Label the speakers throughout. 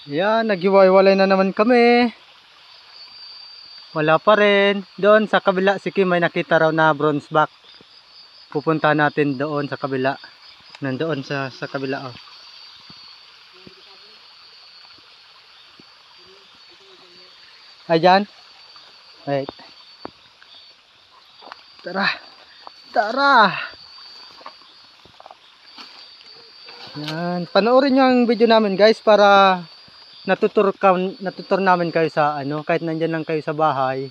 Speaker 1: Yan, naghiwa-hiwalay na naman kami. Wala pa rin. Doon sa kabila, si Kim may nakita raw na bronze back. Pupunta natin doon sa kabila. Nandoon sa kabila, oh. Ayan. Wait. Tara. Tara. Yan. Panoorin nyo ang video namin, guys, para natutur namin kayo sa kahit nandyan lang kayo sa bahay.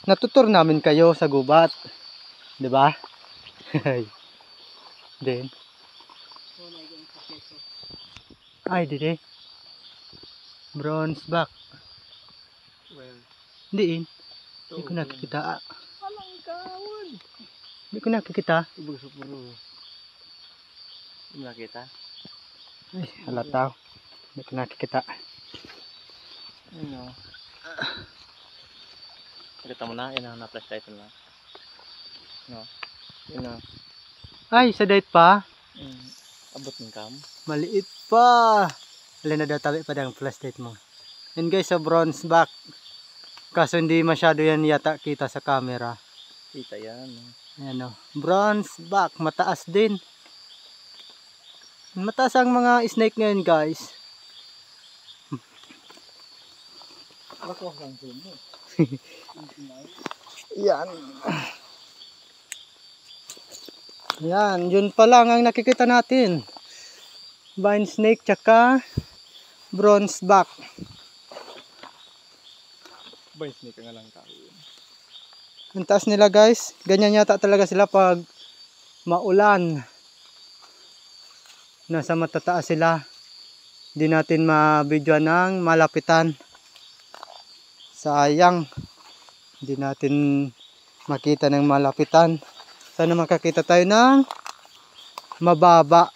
Speaker 1: Natutur namin kayo sa gubat. 'Di ba? Din. Ay, dide. Bronze back.
Speaker 2: Well,
Speaker 1: Hindi ko nakikita.
Speaker 2: Alang kawan.
Speaker 1: Hindi ko nakikita.
Speaker 2: Ibang supuro. Hindi nakita?
Speaker 1: Ay, halata. Hindi ko nakikita.
Speaker 2: Ano? Nakita mo na? Yan ang na-flashlight mo na. No? Yun na.
Speaker 1: Ay, sa date pa?
Speaker 2: Abot ng cam.
Speaker 1: Maliit pa. Alin na databi pa ang flashlight mo. Yan guys, sa bronze back. Kaso hindi masyado yan yata kita sa camera.
Speaker 2: Kita yan.
Speaker 1: Ayan o. Bronze back. Mataas din. Mataas ang mga snake ngayon, guys.
Speaker 2: Ako lang mo.
Speaker 1: Yan. Yan. Yun pa lang ang nakikita natin. Vine snake tsaka bronze back.
Speaker 2: Vine snake nga lang tao.
Speaker 1: Ang taas nila, guys. Ganyan yata talaga sila pag maulan. Nasa matataas sila. Hindi natin mabidyoan ng malapitan. Sayang. Hindi natin makita ng malapitan. Sana makakita tayo ng mababa.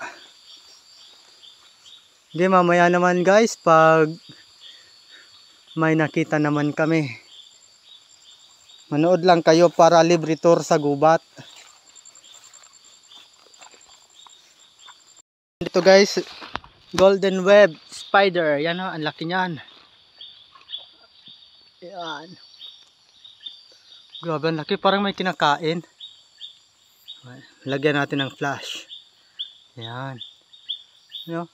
Speaker 1: Hindi, mamaya naman, guys, pag may nakita naman kami. Manood lang kayo para libre tour sa gubat. Dito, guys, golden web spider. Yan o, ang laki niyan. Yan. Grabe, ang laki. Parang may kinakain. Lagyan natin ng flash. Yan. Yan.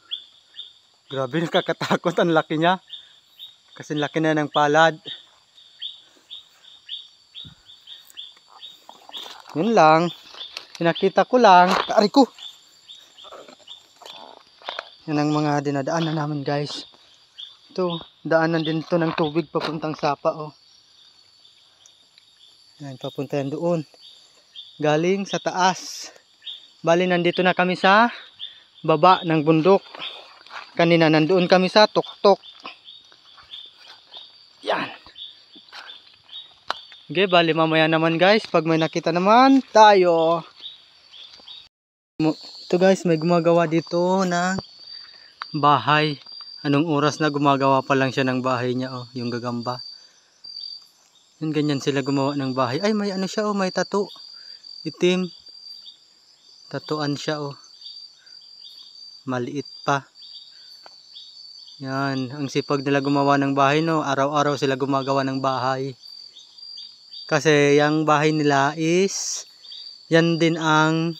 Speaker 1: Grabe, nakakatakot. Ang laki niya. Kasi laki na ng palad. Yun lang. Pinakita ko lang. Aray ko! Yan ang mga dinadaanan namin, guys. Ito, daanan din to ng tubig papuntang Sapa, oh. Yan, papunta yan doon. Galing sa taas. Bali, nandito na kami sa baba ng bundok. Kanina nandoon kami sa tuktok. Yan. Okay, bali mamaya naman, guys, pag may nakita naman tayo. Ito, guys, may gumagawa dito ng bahay. Anong oras na gumagawa pa lang siya ng bahay niya, oh, yung gagamba. Yun, ganyan sila gumawa ng bahay. Ay, may ano siya, oh, may tattoo. Itim. Tatuan siya, oh. Maliit pa. Yan, ang sipag nila gumawa ng bahay, no. Araw-araw sila gumagawa ng bahay. Kasi yung bahay nila is yan din ang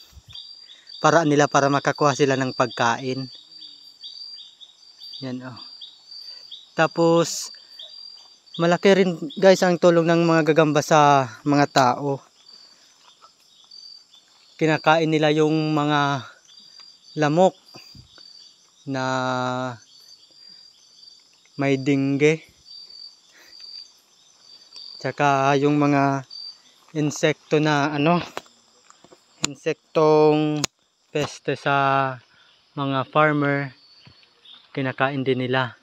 Speaker 1: paraan nila para makakuha sila ng pagkain. Yan, oh. Tapos malaki rin, guys, ang tulong ng mga gagamba sa mga tao. Kinakain nila yung mga lamok na may dengue. Tsaka yung mga insekto na insektong peste sa mga farmer, kinakain din nila.